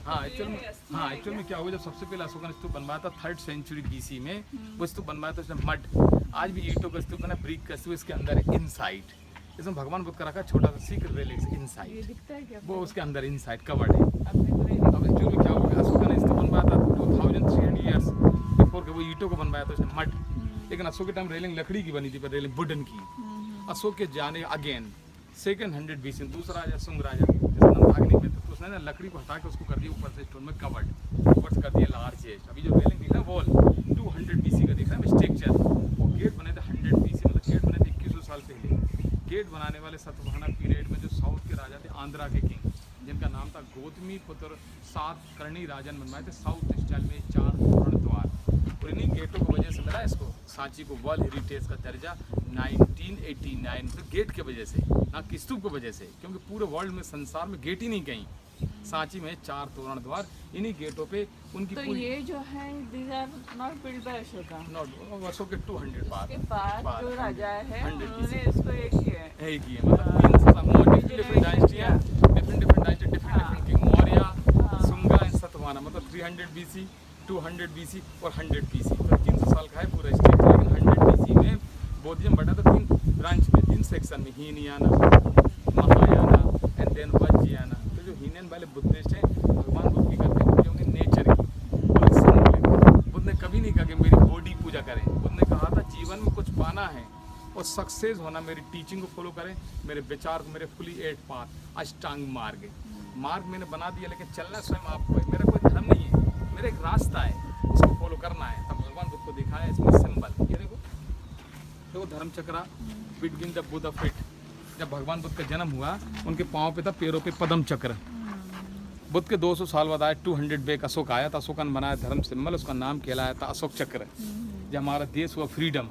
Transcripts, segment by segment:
Actual में क्या हुआ, जब सबसे पहले अशोका ने स्तूप बनवाया था 3rd सेंचुरी BC में, वो स्तूप बनवाया था उसने मड। आज भी ईंटों का स्तूप है ना, ब्रिक का स्तूप, इसके अंदर है इनसाइड। इसमें भगवान बुद्ध का रखा छोटा सा सीक्रेट रेलिक्स इनसाइड, वो उसके अंदर इनसाइड कवर्ड है। अब एक्चुअल में क्या हुआ, अशोका ने स्तूप बनवाया था 2300 ईयर्स बिफोर के, वो ईंटों को बनवाया था उसने मड। लेकिन अशोक के टाइम रेलिंग लकड़ी की बनी थी, पर रेलिंग वुडन की। अशोक के जाने अगेन 200 BC में दूसरा राजा सुंग राजा, जिसका नाम अग्नि में, तो उसने ना लकड़ी को हटा के उसको कर दिया ऊपर से स्टोन में कवर्ड, ऊपर से कर दिया लार्ज एज। अभी जो रेलिंग दिख रहा है वॉल 200 BC का दिख रहा है स्ट्रक्चर। वो गेट बने थे 100 BC, मतलब गेट बने थे 2100 साल पहले। गेट बनाने वाले सतवाहना पीरियड में जो साउथ के राजा थे, आंध्रा के किंग, जिनका नाम था गौतमी पुत्र 7 करणी राजन बनवाए थे साउथ स्टाइल में 4 तोरण द्वार। और इन्हीं गेटों की वजह से मिला इसको सांची को वर्ल्ड हेरिटेज का दर्जा 1989 से, गेट की वजह से, ना कि स्तूप की वजह से, क्योंकि पूरे वर्ल्ड में संसार में गेट ही नहीं कहीं। सांची में 4 तोरण द्वार, इन्हीं गेटों पे उनकी तो ये जो है these are not built by Ashoka, not Ashok के 200 के बाद जो राजा है 100 उन्होंने इसको एक किया है। एक ही है, मतलब 3 डिफरेंट डायनेस्टियां, different king, Maurya, Sunga and Satavahana, मतलब 300 BC, 200 BC और 100 BC, मतलब 300 साल का है पूरा स्टेट। लेकिन 100 BC में बौद्धिज्म बटा था 3 ब्रांच में, 3 सेक्शन में, हीनयाना, महायाना एंड देन वज्रयाना। तो जो हीनयान वाले बुद्धिस्ट हैं, भगवान बुद्ध की करते हैं पूजा, उन्हें नेचर की, बुद्ध ने कभी नहीं कहा कि मेरी बॉडी पूजा करें। बुद्ध ने कहा था जीवन में कुछ पाना है और सक्सेस होना, मेरी टीचिंग को फॉलो करें, मेरे विचार को, मेरे फुली 8 पाथ अष्टांग मार्ग मैंने बना दिया, लेकिन चलना स्वयं आपको है। मेरा कोई धर्म नहीं है, मेरा एक रास्ता है, उसको फॉलो करना है। तब भगवान बुद्ध को दिखाया इसमें सिंबल, ये देखो धर्म चक्रा बिटवीन द बुद्ध फीट। जब भगवान बुद्ध का जन्म हुआ, उनके पाँव पे था, पैरों पे पद्म चक्र। बुद्ध के 200 साल बाद आया 200 बैक अशोक आया था, अशोका ने बनाया धर्म सिंबल, उसका नाम कहलाया था अशोक चक्र। जब हमारा देश हुआ फ्रीडम,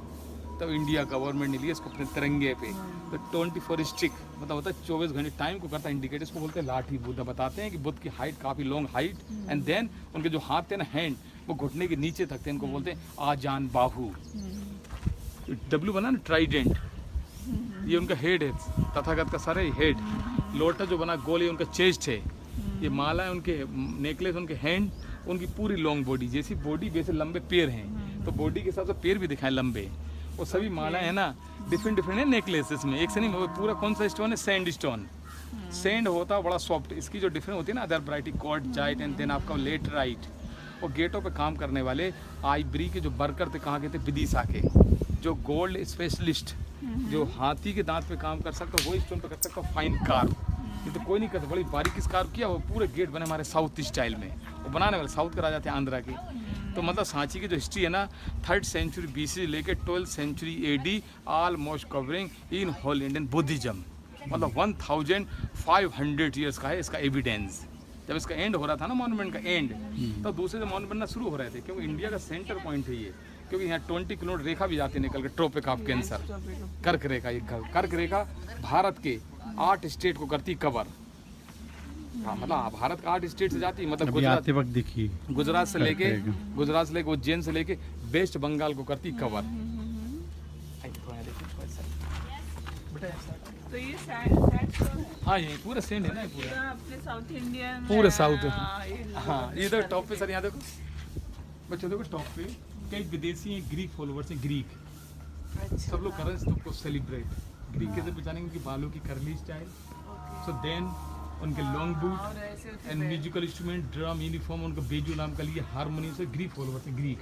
तब इंडिया गवर्नमेंट ने लिया इसको अपने तिरंगे पे। तो 24 स्टिक, मतलब होता है 24 घंटे टाइम को करता है इंडिकेट, इसको बोलते हैं लाठी। बुद्ध बताते हैं कि बुद्ध की हाइट काफ़ी लॉन्ग हाइट, एंड देन उनके जो हाथ थे ना, हैंड, वो घुटने के नीचे तक थे, इनको बोलते हैं आजान बाहु। W बना ना ट्राइडेंट, ये उनका हेड है, तथागत का सर है हेड। लोटा जो बना गोल, ये उनका चेस्ट है। ये माला है उनके, नेकलेस उनके हैंड, उनकी पूरी लॉन्ग बॉडी, जैसी बॉडी वैसे लंबे पैर हैं, तो बॉडी के हिसाब से पैर भी दिखाए लंबे। और सभी माला है ना डिफरेंट है नेकलेसेस में, एक से नहीं, पूरा कौन सा स्टोन है, सैंड स्टोन। सैंड होता है बड़ा सॉफ्ट, इसकी जो डिफरेंट होती है ना, अदर वैरायटी कॉर्ड जाइट एंड देन आपका लेट राइट। और गेटों पे काम करने वाले आइब्री के जो वर्कर थे, कहाँ के थे, विदिशा के। जो गोल्ड स्पेशलिस्ट, जो हाथी के दांत पे काम कर सकता है, वो स्टोन पे कर सकता है फाइन कार्व। ये तो कोई नहीं करता, बड़ी बारीकी से कार्व किया। वो पूरे गेट बने हमारे साउथ स्टाइल में, वो बनाने वाले साउथ के राजा थे, आंध्रा के। तो मतलब सांची की जो हिस्ट्री है ना, 3rd सेंचुरी BC लेके 12th century AD, almost covering in whole Indian Buddhism, मतलब 1500 ईयर्स का है इसका एविडेंस। जब इसका एंड हो रहा था ना, मॉन्यूमेंट का एंड, तब दूसरे से मॉन्यूमेंट बनना शुरू हो रहे थे, क्योंकि इंडिया का सेंटर पॉइंट है ये। क्योंकि यहाँ 20 किलोमीटर रेखा भी जाती है निकल के, ट्रोपिक ऑफ कैंसर, कर्क रेखा। ये कर्क रेखा भारत के 8 स्टेट को करती कवर। हाँ, मतलब भारत का 8 स्टेट से जाती है, मतलब गुजरात से लेके उज्जैन से लेके वेस्ट बंगाल को करती कवर। तो ये सैंड, हाँ ये पूरा सैंड है ना, पूरा अपने साउथ इंडियन, पूरे साउथ। हाँ ये तो टॉप पे सर, यहाँ देखो बच्चों, देखो टॉप पे कई विदेशी हैं, ग्रीक फॉलोवर्स हैं, ग्रीक। सब लोग कर रहे हैं इसको सेलिब्रेट। ग्रीक कैसे पहचानेंगे कि बालों की करली स्टाइल, सो देन उनके long boot and musical instrument, drum, uniform, उनका बेजू नाम का लिए हारमोनियम से ग्रीक फॉलोवर्स हैं, ग्रीक।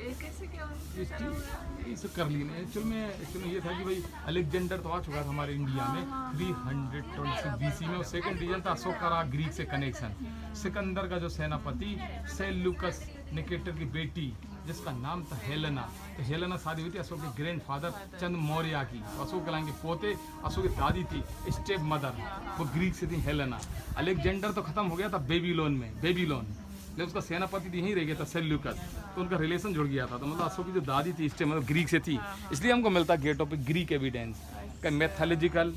इससे कर ली एक्चुअल में ये था कि भाई अलेक्जेंडर तो आ चुका था हमारे इंडिया में 326 BC में, और सेकंड रीजन था अशोक का ग्रीक से कनेक्शन। सिकंदर का जो सेनापति सेल्यूकस निकेटर की बेटी, जिसका नाम था हेलेना, तो हेलेना शादी हुई थी अशोक के ग्रैंडफादर चंद मौर्य की। अशोक कलाम के पोते, अशोक की दादी थी स्टेप मदर, वो ग्रीक से थी हेलेना। अलेक्जेंडर तो खत्म हो गया था बेबीलोन में, लेकिन उसका सेनापति यहीं रह गया था सेल्यूकस, तो उनका रिलेशन जुड़ गया था। तो मतलब अशोक की जो दादी थी स्टेप मदर ग्रीक से थी, इसलिए हमको मिलता गेटों पे ग्रीक एविडेंस, कहीं मैथोलॉजिकल,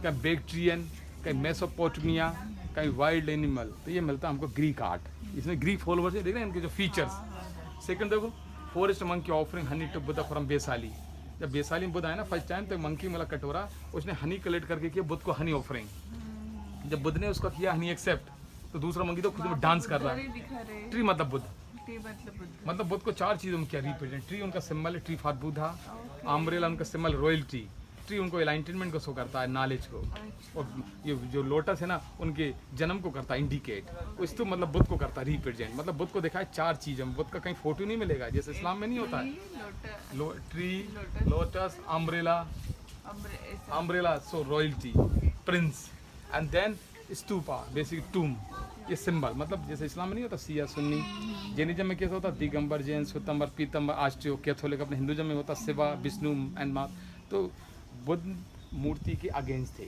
कहीं बैक्ट्रियन, कहीं मेसोपोटामिया, कहीं वाइल्ड एनिमल, तो ये मिलता हमको ग्रीक आर्ट। इसमें ग्रीक फॉलोवर्स है, देख रहे हैं इनके जो फीचर्स। सेकंड देखो, forest monkey offering honey to Buddha from Vaishali. जब वैशाली में बुद्ध आया ना फर्स्ट टाइम, तो मंकी मिला कटोरा, उसने हनी कलेक्ट करके किया बुद्ध को हनी ऑफरिंग। जब बुद्ध ने उसका किया हनी एक्सेप्ट, तो दूसरा मंकी तो खुद में डांस कर रहा है। दिखा रहे हैं। ट्री मतलब बुद्ध, टी मतलब बुद्ध। मतलब बुद्ध को 4 चीज़ों में क्या रिप्रेजेंट, ट्री उनका सिंबल है, ट्री फॉर बुद्धा, अम्ब्रेला उनका सिंबल रॉयल्टी, ट्री उनको एलाइटमेंट को शो करता है, नॉलेज को, और ये जो लोटस है ना उनके जन्म को करता है इंडिकेट, उस तो मतलब बुद्ध को करता है रिप्रेजेंट, मतलब बुद्ध को दिखाए 4 चीज़ों में। बुद्ध का कहीं फोटो नहीं मिलेगा जैसे इस्लाम में नहीं होता है, tree, lotus, umbrella, so royalty, prince, and then stupa, basic tomb, ये सिंबल, मतलब जैसे इस्लाम में नहीं होता सिया सुन्नी, जैनिज्म में कैसा होता दिगंबर, जैन, श्वेतंबर, पीतंबर, आस्ट्रियो, कैथोलिक, अपने हिंदुज्म में होता शिवा, विष्णु एंड मात। तो बुद्ध मूर्ति के अगेंस्ट थे।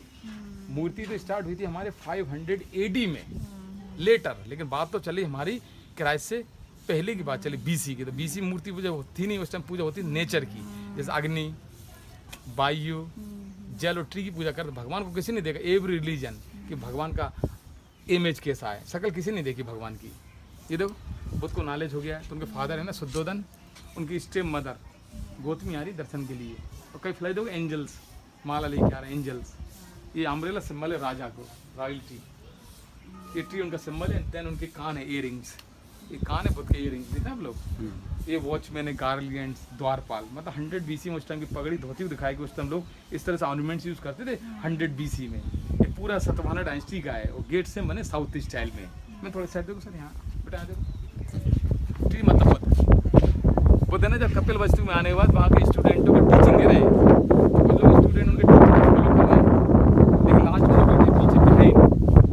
मूर्ति तो स्टार्ट हुई थी हमारे 500 AD में लेटर, लेकिन बात तो चली हमारी क्राइस्ट से पहले की बात चली, BC की। तो BC मूर्ति पूजा होती नहीं, उस टाइम पूजा होती नेचर की, जैसे अग्नि, वायु, जल और ट्री की पूजा करते। भगवान को किसी ने देखा, एवरी रिलीजन कि भगवान का इमेज कैसा है, शक्ल किसी ने देखी भगवान की। ये देखो बुद्ध को नॉलेज हो गया है, तो उनके फादर है ना शुद्धोधन, उनकी स्टेप मदर गौतमी आ रही दर्शन के लिए, और कई फ्लाई देखो एंजल्स माला लेके आ रहे हैं, एंजल्स। ये अम्ब्रेला सिंबल है राजा को, रॉयल्टी। ये ट्री उनका सिंबल है, देन उनके कान है, इयरिंग्स, ये कान है बुद्ध के, इयरिंग्स देखा आप लोग। ये वॉचमैन है, गार्लियंड्स, द्वारपाल, मतलब 100 BC में उस टाइम की पगड़ी धोती हुई दिखाई कि उस टाइम लोग इस तरह से ऑर्नामेंट्स यूज़ करते थे 100 BC में। ये पूरा सतवाहना डायनेस्टी का है, और गेट से बने साउथ स्टाइल में। मैं थोड़ा साइड देखो सर, यहाँ बेटा देखो, ट्री मतलब बुद्ध है ना। जब कपिल वस्तु में आने के बाद वहाँ के स्टूडेंटों को टीचिंग दे रहे हैं, वो लोग स्टूडेंट उनके टीचर को फॉलो कर रहे हैं, लेकिन लास्ट में बैठे पीछे बैठे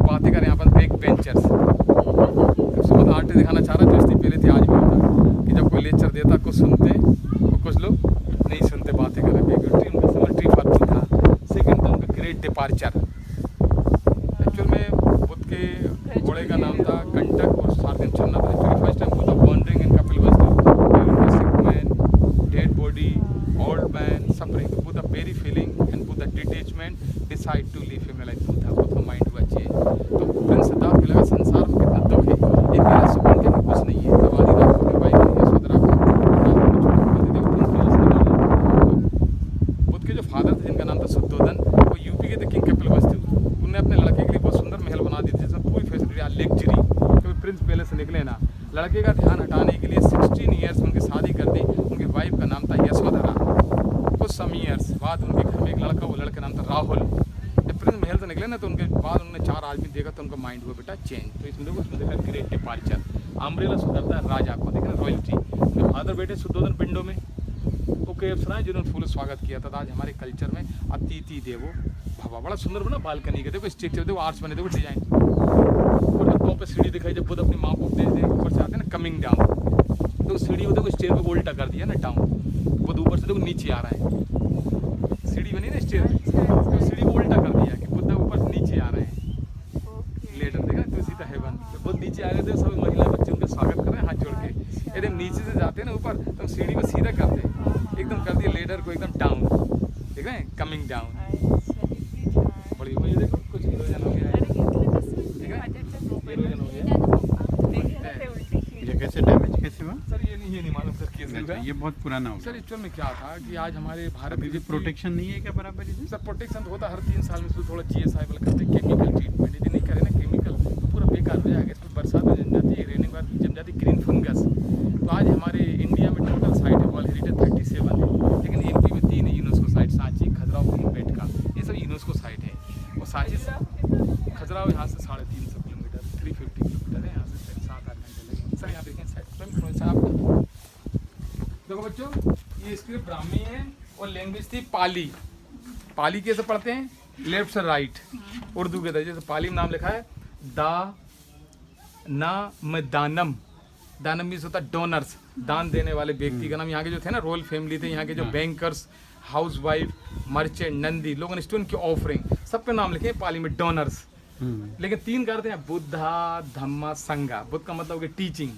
बातें करें यहाँ पर बैक बेंचर्स। सुबह आर्ट दिखाना चाह रहा था, इसलिए पहले थे, आज भी होता कि जब कोई लेक्चर देता कुछ सुनते और कुछ लोग नहीं सुनते, बातें कर रहे। ट्री उनका symbol tree for Buddha. Second था उनका ग्रेट डिपार्चर। एक्चुअल में बुद्ध के घोड़े का नाम था कंटक और सारथी चलना था। Actually first time Buddha wandering in Kapilavastu, sick man, dead body, old man, suffering. Buddha very feeling and Buddha detachment decide to live him like Buddha. Buddha mind हुआ चेंज। तो प्रिंस सिद्धार्थ को लगा संसार में कितना दुख है, ये मेरा सुकून के लिए कुछ नहीं है। तब आदि रात को भाई यशोधरा को बुद्ध के जो फादर थे जिनका नाम था शुद्धोधन, वो यूपी के थे किंग कपिल वस्तु। उन्होंने अपने लड़के के लिए बहुत सुंदर महल बना दी थी जिसमें पूरी फैसिलिटी लेक्चरी, क्योंकि प्रिंस पहले से निकले ना। लड़के का ध्यान हटाने के लिए 16 ईयर्स में उनकी शादी कर दी। उनकी वाइफ का नाम था यशोधरा। कुछ सम ईयर्स बाद उनके घर में एक लड़का, वो लड़के का नाम था राहुल। जब प्रिंस महल से निकले ना तो उनके बाद उन्होंने 4 आदमी देखा तो उनका माइंड हुआ बेटा चेंज। तो इसमें देखो, उसमें देखा ग्रेट डिपार्चर। अम्ब्रेला सुधरता है राजा को, देखा रॉयल्टी। तो फादर बेटे शुद्धोधन पिंडों में वो कई अफसराएं जिन्होंने फूल स्वागत किया था। आज हमारे कल्चर में अतिथि देवो भवा, बड़ा सुंदर बना बालकनी के, देखो स्ट्रक्चर देखो, आर्च बने देखो, डिजाइन। और तो पे सीढ़ी दिखाई, जब बुद्ध अपनी माँ को उपदेश दे ऊपर से आते हैं ना कमिंग डाउन, तो सीढ़ी को देखो स्टेयर पे उल्टा कर दिया ना डाउन, बुद्ध ऊपर से देखो नीचे आ रहा है। सीढ़ी बनी ना स्टेयर पे, तो सीढ़ी को उल्टा कर दिया कि बुद्ध ऊपर से नीचे आ रहे हैं। लेटर देखा तो सीधा हेवन, बुद्ध नीचे आ गए थे, सब महिला बच्चे उनका स्वागत कर रहे हैं हाथ जोड़ के। एकदम नीचे से जाते हैं ना ऊपर, तो सीढ़ी को सीधा करते हैं, एकदम कर दिया लेटर को एकदम डाउन, देख रहे हैं कमिंग डाउन। बड़ी वही देखो कुछ हीरोजन हो गया है, ये कैसे डैमेज कैसे हुआ सर? ये नहीं मालूम सर कैसे हुआ। ये बहुत पुराना हो सर गया एक्चुअल में क्या था कि आज हमारे भारत अभी भी प्रोटेक्शन नहीं है क्या बराबर इसे? सर प्रोटेक्शन होता हर 3 साल में, इसमें थोड़ा GSI वाला करते हैं केमिकल ट्रीटमेंट। यदि नहीं करें ना केमिकल तो पूरा बेकार हो जाएगा। इसमें बरसात में जम जाती है, रेने के बाद जम जाती है ग्रीन फंगस। तो आज हमारे इंडिया में टोटल साइट है वर्ल्ड हेरिटेज 37 है, लेकिन MP में 3 है यूनेस्को साइट, सांची, खजुराहो, भीमबेटका, ये सब यूनेस्को साइट है। और सांची खजुराहो यहाँ से 350 किलोमीटर 350 किलोमीटर है यहाँ से, 7-8 घंटे लगे। सर यहाँ देखें साइड आपका देखो बच्चों, ये स्क्रिप्ट ब्राह्मी है और लैंग्वेज थी पाली। पाली कैसे पढ़ते हैं? लेफ्ट से राइट, उर्दू के तरह। जैसे पाली में नाम लिखा है दा ना में दानम, दानम मीन्स होता है डोनर्स, दान देने वाले व्यक्ति का नाम। यहाँ के जो थे ना रॉयल फैमिली थे, यहाँ के जो bankers, house wife, merchant, Nandi, लोगों ने स्टूडेंट की ऑफरिंग, सब पे नाम लिखे हैं पाली में डोनर्स। लेकिन 3 करते हैं, बुद्धा, धम्मा, संघा। बुद्ध का मतलब है टीचिंग,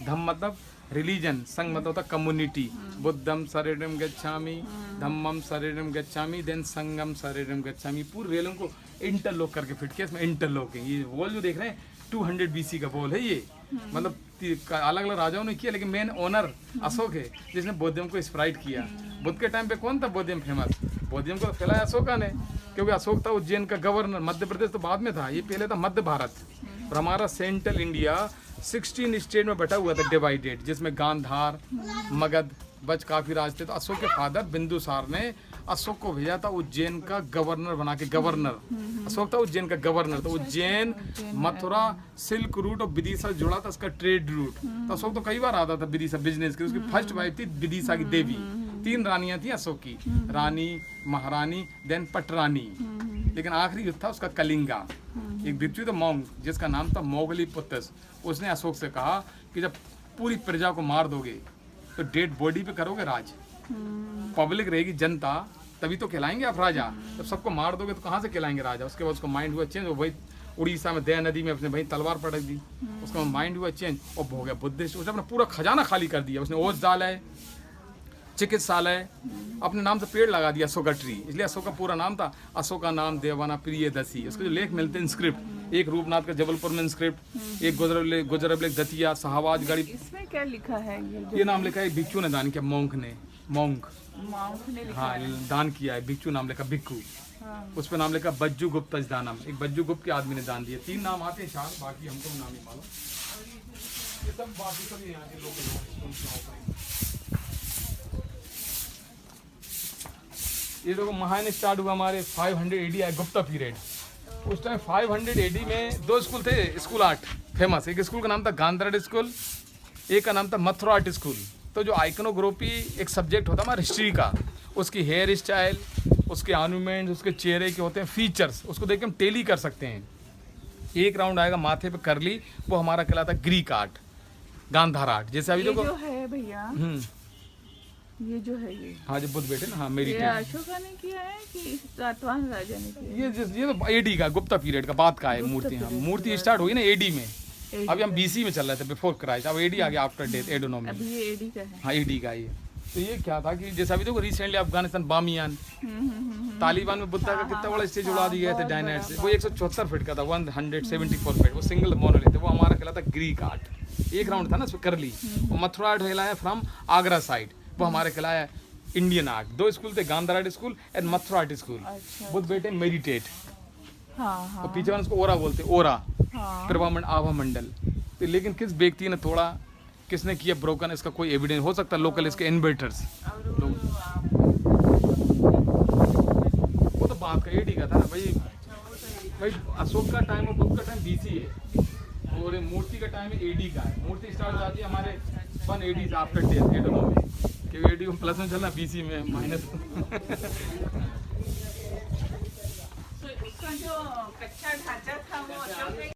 धम्म मतलब रिलीजन, संघ मतलब होता कम्युनिटी। बुद्धम शरीरम गच्छामि, धम्मम शरीरम गच्छामि, देन संगम शरीरम गच्छामि। पूरे रेलों को इंटरलॉक करके फिट किया, इसमें इंटरलॉकिंग। ये वॉल जो देख रहे हैं 200 BC का वॉल है ये, मतलब अलग अलग राजाओं ने किया, लेकिन मेन ओनर अशोक है जिसने बौद्धिज्म को स्प्राइट किया। बुद्ध के टाइम पे कौन था बौद्धिज्म फेमस? बौद्धिज्म को फैलाया अशोका ने, क्योंकि अशोक था उज्जैन का गवर्नर। मध्य प्रदेश तो बाद में था, ये पहले था मध्य भारत। और हमारा सेंट्रल इंडिया 16 स्टेट में बटा हुआ था डिवाइडेड, जिसमें गांधार, मगध, बच काफी राज थे। तो अशोक के फादर बिंदुसार ने अशोक को भेजा था उज्जैन का गवर्नर बना के। गवर्नर अशोक था उज्जैन का गवर्नर। तो उज्जैन, मथुरा, सिल्क रूट और विदिशा जुड़ा था, उसका ट्रेड रूट। तो अशोक तो कई बार आता था विदिशा बिजनेस के। उसकी फर्स्ट वाइफ थी विदिशा की देवी। 3 रानियां थी अशोक की, रानी, महारानी, देन पटरानी। लेकिन आखिरी युद्ध था उसका कलिंगा। एक विद्युत मौंग जिसका नाम था मोगलीपुत्रस, उसने अशोक से कहा कि जब पूरी प्रजा को मार दोगे तो डेड बॉडी पे करोगे राज, पब्लिक रहेगी, जनता, तभी तो कहलाएंगे आप राजा। जब सबको मार दोगे तो कहाँ से कहलाएंगे राजा। उसके बाद उसका माइंड हुआ चेंज। वही उड़ीसा में दया नदी में अपने भाई तलवार पटक दी, उसका माइंड हुआ चेंज और हो गया बुद्धिस्ट। उसने अपना पूरा खजाना खाली कर दिया। उसने औषधालय, चिकित्सालय, अपने नाम से पेड़ लगा दिया, अशोका ट्री। इसलिए अशोक का पूरा नाम था अशोका नाम देवाना प्रियदर्शी। उसके जो लेख मिलते हैं इंस्क्रिप्ट, एक रूपनाथ का जबलपुर में इंस्क्रिप्ट, एक गुजरबलेख दतिया, शाहबाज गढ़ी। इसमें क्या लिखा है? ये नाम लिखा है भिक्षु ने दान किया, मॉन्क ने, मॉन्क, मॉन्क ने लिखा हाँ, है। दान किया है। भिक्षु नाम लिखा, भिक्खु। हाँ। उस पर नाम लिखा बज्जू गुप्त दानम, एक बज्जू गुप्त के आदमी ने दान दिया। 3 नाम आते हैं, 4, बाकी हमको नाम नहीं मालूम। ये सब बाकी सब यहाँ के लोग। ये देखो महान स्टार्ट हुआ हमारे 500 AD है, गुप्ता पीरियड। उस टाइम 500 AD में 2 स्कूल थे, स्कूल आर्ट फेमस। एक स्कूल का नाम था गांधार स्कूल, एक का नाम था मथुरा आर्ट स्कूल। तो जो आइकनोग्राफी एक सब्जेक्ट होता है हमारा हिस्ट्री का, उसकी हेयर स्टाइल, उसके ऑर्नामेंट्स, उसके चेहरे के होते हैं फीचर्स, उसको देख के हम टेली कर सकते हैं। एक राउंड आएगा माथे पे करली, वो हमारा कहलाता है ग्रीक आर्ट, गांधार आर्ट। जैसे अभी ये देखो जो है भैया, ये जो है ये, हाँ, जो बुद्ध बैठे ना, हाँ, मेरी ये अशोका ने किया है कि सातवाहन राजा ने किया? ये तो एडी का, गुप्ता पीरियड का बाद का है मूर्ति। हाँ, मूर्ति स्टार्ट हुई ना एडी में। अभी हम BC में चल रहे थे, बिफोर क्राइस्ट। अब एडी आ गया, आफ्टर डेथ, एडोनोमी। अभी ये एडी का है। हाँ, एडी का ये। तो ये क्या था कि जैसे अभी देखो रिसेंटली अफगानिस्तान बामियान, तालिबान में बुद्धा का कितना बड़ा स्टेज उड़ा दिया थे डायनाइट से। वो 174 फीट का था, 174 फीट। वो सिंगल मोनोलिथ, वो हमारा कहलाता ग्रीक आर्ट। एक राउंड था ना उसमें करली। वो मथुरा आर्ट कहलाया फ्रॉम आगरा साइड, वो हमारे कहलाया इंडियन आर्ट। 2 स्कूल थे, Gandhara art school and Mathura art school. Buddha बैठे मेडिटेट, हाँ, और पीछे वाले उसको ओरा बोलते, ओरा, हाँ। प्रभामंड, आभा मंडल। तो लेकिन किस व्यक्ति ने तोड़ा, किसने किया ब्रोकन, इसका कोई एविडेंस हो सकता है। लोकल इसके इन्वेटर्स, वो तो बात का एडी का था भाई। भाई अशोक का टाइम और बुद्ध का टाइम BC है, और मूर्ति का टाइम एडी का है। मूर्ति स्टार्ट हो जाती है हमारे 1 AD आफ्टर डेथ, एडोनोमी। क्योंकि एडी प्लस में चलना, BC में माइनस। उसका जो कच्चा ढांचा था वो अशोक